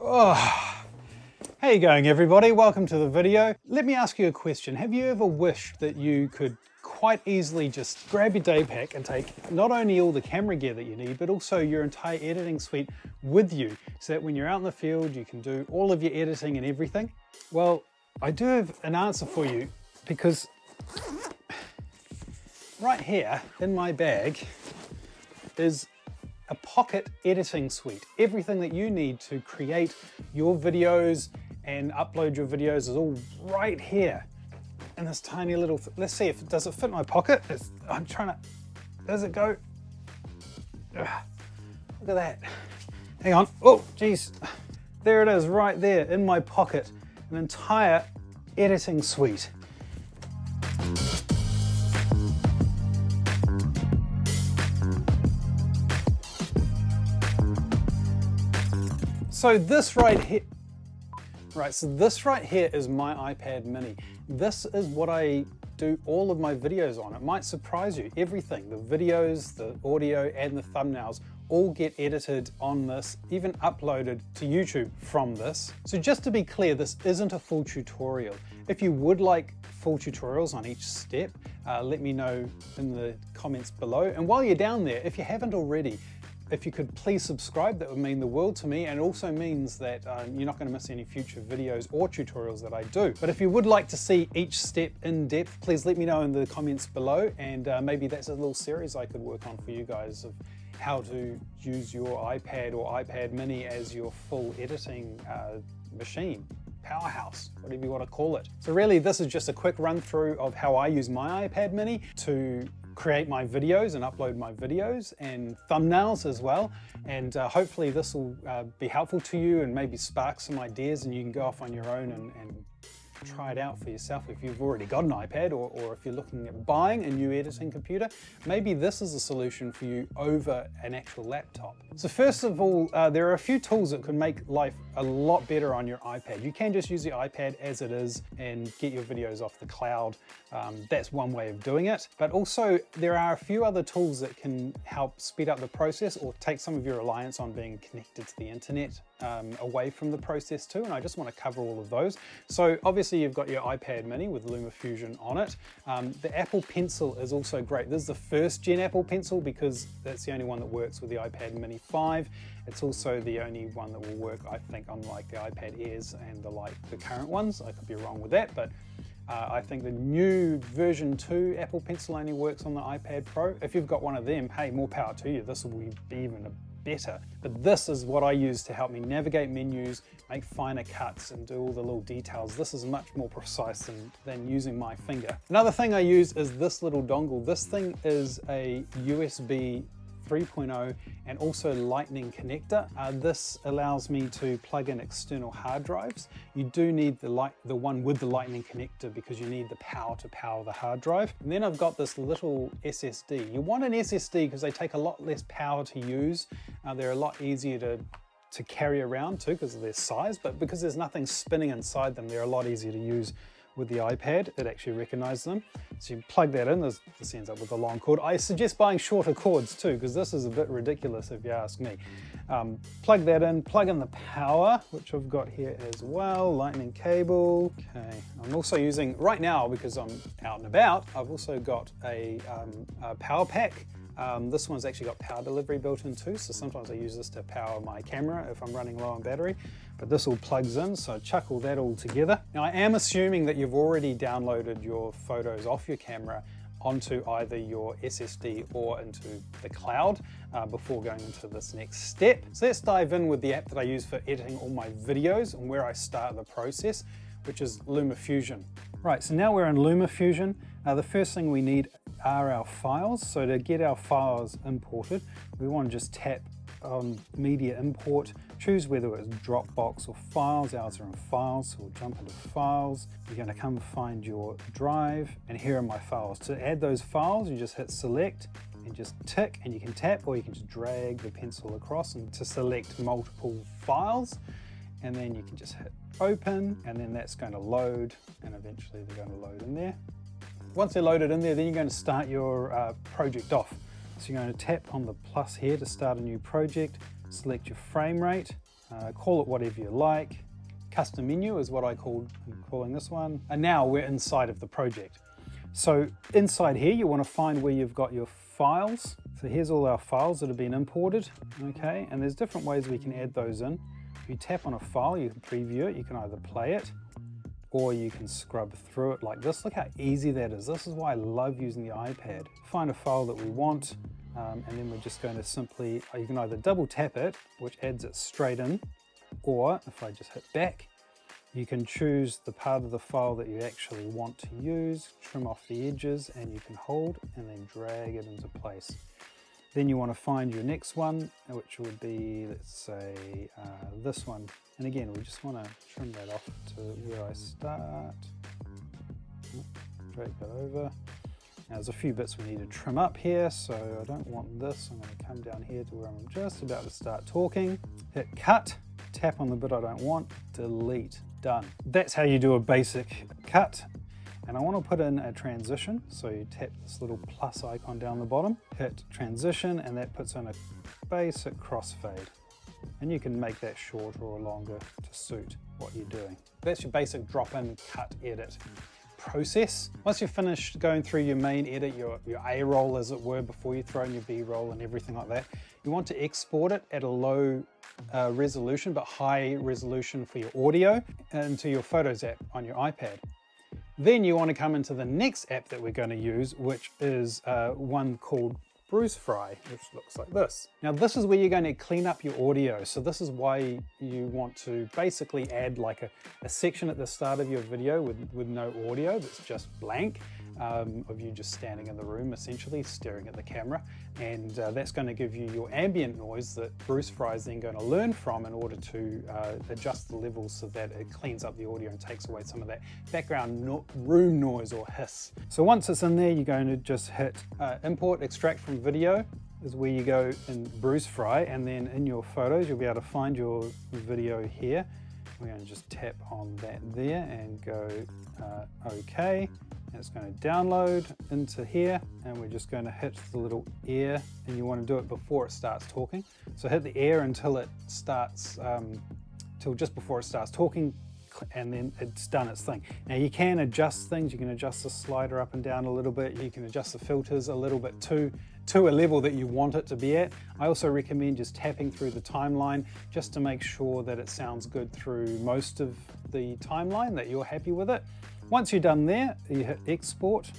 Oh. How you going, everybody? Welcome to the video. Let me ask you a question. Have you ever wished that you could quite easily just grab your day pack and take not only all the camera gear that you need, but also your entire editing suite with you, so that when you're out in the field, you can do all of your editing and everything? Well, I do have an answer for you, because right here in my bag is a pocket editing suite. Everything that you need to create your videos and upload your videos is all right here in this tiny little, let's see if, does it fit in my pocket? I'm trying to, does it go? Ugh, look at that. Hang on, oh geez. There it is right there in my pocket, an entire editing suite. So this right here, this right here is my iPad mini. This is what I do all of my videos on. It might surprise you. Everything, the videos, the audio, and the thumbnails all get edited on this, even uploaded to YouTube from this. So just to be clear, this isn't a full tutorial. If you would like full tutorials on each step, let me know in the comments below. And while you're down there, if you haven't already, if you could please subscribe, that would mean the world to me, and also means that you're not going to miss any future videos or tutorials that I do. But if you would like to see each step in depth, please let me know in the comments below, and maybe that's a little series I could work on for you guys of how to use your iPad or iPad mini as your full editing machine. Powerhouse, whatever you want to call it. So really, this is just a quick run through of how I use my iPad mini to create my videos and upload my videos and thumbnails as well. And hopefully this will be helpful to you and maybe spark some ideas, and you can go off on your own and try it out for yourself if you've already got an iPad, or if you're looking at buying a new editing computer, maybe this is a solution for you over an actual laptop. So first of all, there are a few tools that can make life a lot better on your iPad. You can just use the iPad as it is and get your videos off the cloud. That's one way of doing it. But also there are a few other tools that can help speed up the process or take some of your reliance on being connected to the internet away from the process too, and I just want to cover all of those. So obviously you've got your iPad mini with Lumafusion on it. The Apple Pencil is also great. This is the first gen Apple Pencil because that's the only one that works with the iPad mini 5. It's also the only one that will work, I think, unlike the iPad Airs and the current ones. I could be wrong with that, but I think the new version 2 Apple Pencil only works on the iPad Pro. If you've got one of them, hey, more power to you. This will be even better. But this is what I use to help me navigate menus, make finer cuts, and do all the little details. This is much more precise than using my finger. Another thing I use is this little dongle. This thing is a USB 3.0 and also Lightning connector. This allows me to plug in external hard drives. You do need the one with the Lightning connector because you need the power to power the hard drive. And then I've got this little SSD. You want an SSD because they take a lot less power to use. They're a lot easier to carry around too because of their size, but because there's nothing spinning inside them, they're a lot easier to use with the iPad. It actually recognizes them. So you plug that in, this ends up with a long cord. I suggest buying shorter cords too, because this is a bit ridiculous if you ask me. Plug that in, plug in the power, which I've got here as well, lightning cable. Okay, I'm also using, right now, because I'm out and about, I've also got a power pack. This one's actually got power delivery built in too, so sometimes I use this to power my camera if I'm running low on battery, but this all plugs in, so I chuck all that all together. Now I am assuming that you've already downloaded your photos off your camera onto either your SSD or into the cloud before going into this next step. So let's dive in with the app that I use for editing all my videos and where I start the process, which is Lumafusion. Right, so now we're in Lumafusion. The first thing we need are our files. So to get our files imported, we want to just tap on Media Import, choose whether it's Dropbox or Files. Ours are in Files, so we'll jump into Files. You're going to come find your drive, and here are my files. To add those files, you just hit Select and just tick, and you can tap or you can just drag the pencil across and to select multiple files, and then you can just hit Open, and then that's going to load, and eventually they're going to load in there. Once they're loaded in there, then you're going to start your project off. So you're going to tap on the plus here to start a new project, select your frame rate, call it whatever you like. Custom menu is what I'm calling this one. And now we're inside of the project. So inside here, you want to find where you've got your files. So here's all our files that have been imported, okay? And there's different ways we can add those in. If you tap on a file, you can preview it. You can either play it, or you can scrub through it like this. Look how easy that is. This is why I love using the iPad. Find a file that we want, and then we're just going to simply, you can either double tap it, which adds it straight in, or if I just hit back, you can choose the part of the file that you actually want to use, trim off the edges, and you can hold and then drag it into place. Then you want to find your next one, which would be, let's say, this one. And again, we just want to trim that off to where I start. Drag that over. Now there's a few bits we need to trim up here, so I don't want this. I'm going to come down here to where I'm just about to start talking. Hit cut, tap on the bit I don't want, delete, done. That's how you do a basic cut. And I want to put in a transition, so you tap this little plus icon down the bottom, hit transition, and that puts in a basic crossfade. And you can make that shorter or longer to suit what you're doing. That's your basic drop-in, cut, edit process. Once you've finished going through your main edit, your A-roll as it were, before you throw in your B-roll and everything like that, you want to export it at a low resolution but high resolution for your audio into your Photos app on your iPad. Then you want to come into the next app that we're going to use, which is one called Brusfri, which looks like this. Now this is where you're going to clean up your audio. So this is why you want to basically add like a section at the start of your video with no audio, that's just blank, of you just standing in the room essentially staring at the camera, and that's going to give you your ambient noise that Brusfri is then going to learn from in order to adjust the levels so that it cleans up the audio and takes away some of that background room noise or hiss. So once it's in there, you're going to just hit import extract from video is where you go in Brusfri, and then in your photos you'll be able to find your video here. We're going to just tap on that there and go OK. And it's going to download into here, and we're just going to hit the little air, and you want to do it before it starts talking. So hit the air until it starts, till just before it starts talking, and then it's done its thing. Now you can adjust things. You can adjust the slider up and down a little bit. You can adjust the filters a little bit to a level that you want it to be at. I also recommend just tapping through the timeline just to make sure that it sounds good through most of the timeline, that you're happy with it. Once you're done there, you hit export,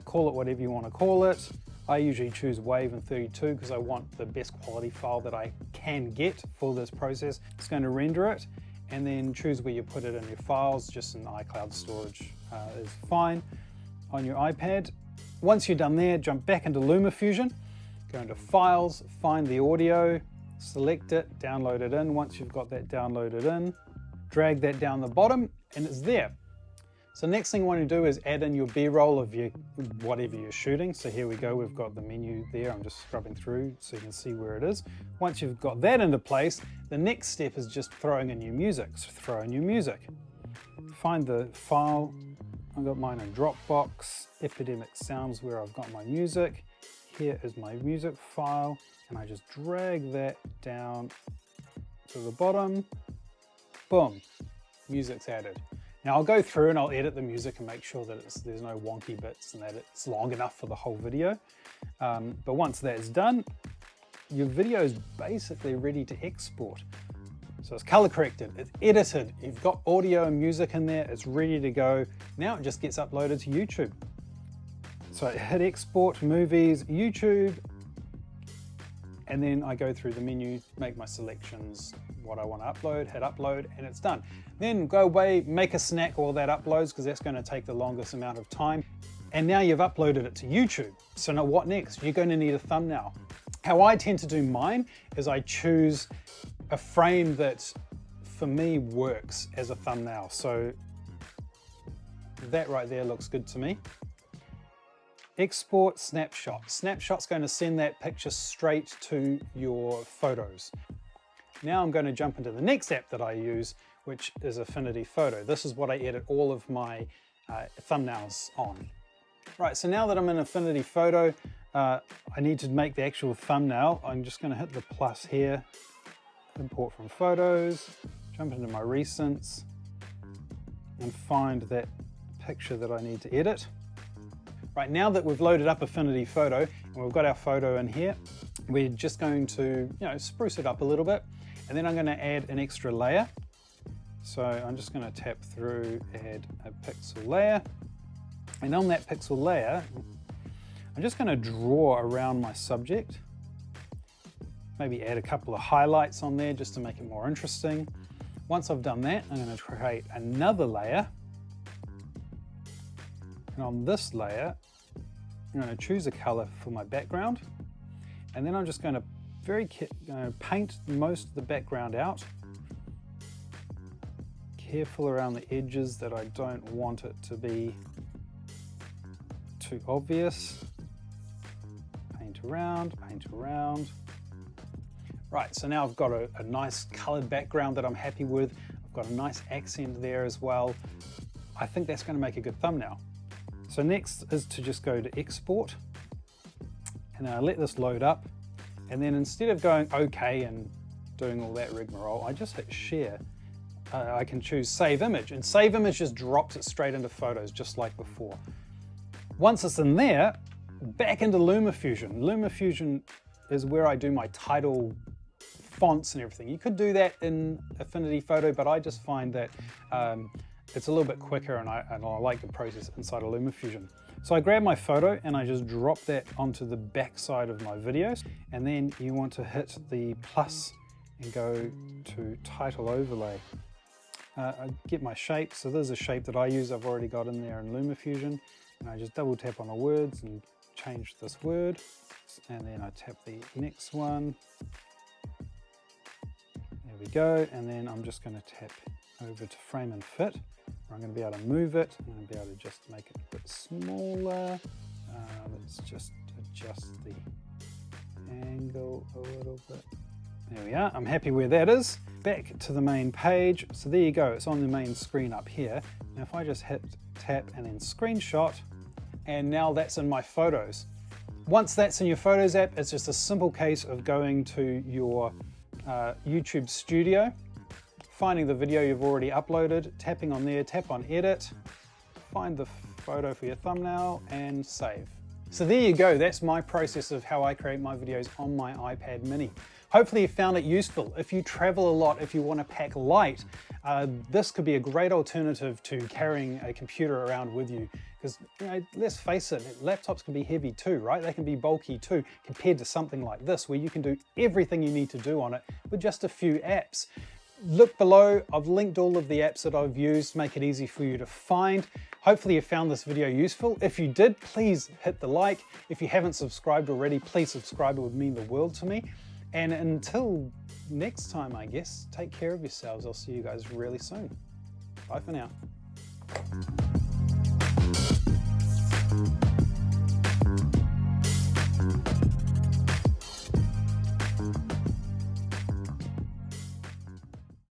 call it whatever you want to call it. I usually choose WAV and 32 because I want the best quality file that I can get for this process. It's going to render it, and then choose where you put it in your files. Just in iCloud storage is fine on your iPad. Once you're done there, jump back into Lumafusion, go into Files, find the audio, select it, download it in. Once you've got that downloaded in, drag that down the bottom, and it's there. So next thing you want to do is add in your B-roll of whatever you're shooting. So here we go, we've got the menu there. I'm just scrubbing through so you can see where it is. Once you've got that into place, the next step is just throwing in your music. So throw in your music. Find the file. I've got mine in Dropbox, Epidemic Sounds, where I've got my music. Here is my music file, and I just drag that down to the bottom. Boom, music's added. Now I'll go through and I'll edit the music and make sure that there's no wonky bits and that it's long enough for the whole video. But once that's done, your video is basically ready to export. So it's color corrected, it's edited, you've got audio and music in there, it's ready to go. Now it just gets uploaded to YouTube. So I hit export, movies, YouTube, and then I go through the menu, make my selections, what I want to upload, hit upload, and it's done. Then go away, make a snack while that uploads, because that's going to take the longest amount of time. And now you've uploaded it to YouTube. So now what next? You're going to need a thumbnail. How I tend to do mine is I choose a frame that for me works as a thumbnail. So that right there looks good to me. Export snapshot. Snapshot's going to send that picture straight to your photos. Now I'm going to jump into the next app that I use, which is Affinity Photo. This is what I edit all of my thumbnails on. Right, so now that I'm in Affinity Photo, I need to make the actual thumbnail. I'm just going to hit the plus here import from photos, jump into my recents, and find that picture that I need to edit. Right, now that we've loaded up Affinity Photo and we've got our photo in here, we're just going to, spruce it up a little bit, and then I'm going to add an extra layer. So I'm just going to tap through, add a pixel layer, and on that pixel layer, I'm just going to draw around my subject. Maybe add a couple of highlights on there just to make it more interesting. Once I've done that, I'm going to create another layer. And on this layer, I'm going to choose a color for my background. And then I'm just going to paint most of the background out. Careful around the edges that I don't want it to be too obvious. Paint around, paint around. Right, so now I've got a nice colored background that I'm happy with. I've got a nice accent there as well. I think that's going to make a good thumbnail. So next is to just go to export, and then I let this load up, and then instead of going OK and doing all that rigmarole, I just hit share. I can choose save image, and save image just drops it straight into photos just like before. Once it's in there, back into Lumafusion. Lumafusion is where I do my title fonts and everything. You could do that in Affinity Photo, but I just find that it's a little bit quicker, and I like the process inside of Lumafusion. So I grab my photo and I just drop that onto the back side of my videos, and then you want to hit the plus and go to title overlay. I get my shape, so there's a shape that I use, I've already got in there in Lumafusion, and I just double tap on the words and change this word, and then I tap the next one. There we go, and then I'm just going to tap over to frame and fit. I'm going to be able to move it. I'm going to be able to just make it a bit smaller. Let's just adjust the angle a little bit. There we are. I'm happy where that is. Back to the main page. So there you go. It's on the main screen up here. Now if I just hit tap and then screenshot, and now that's in my photos. Once that's in your Photos app, it's just a simple case of going to your YouTube Studio, finding the video you've already uploaded, tapping on there, tap on edit, find the photo for your thumbnail, and save. So there you go, that's my process of how I create my videos on my iPad mini. Hopefully you found it useful. If you travel a lot, if you want to pack light, this could be a great alternative to carrying a computer around with you. Because, let's face it, laptops can be heavy too, right? They can be bulky too, compared to something like this, where you can do everything you need to do on it with just a few apps. Look below, I've linked all of the apps that I've used, make it easy for you to find. Hopefully you found this video useful. If you did, please hit the like. If you haven't subscribed already, please subscribe, it would mean the world to me. And until next time, I guess, take care of yourselves. I'll see you guys really soon. Bye for now.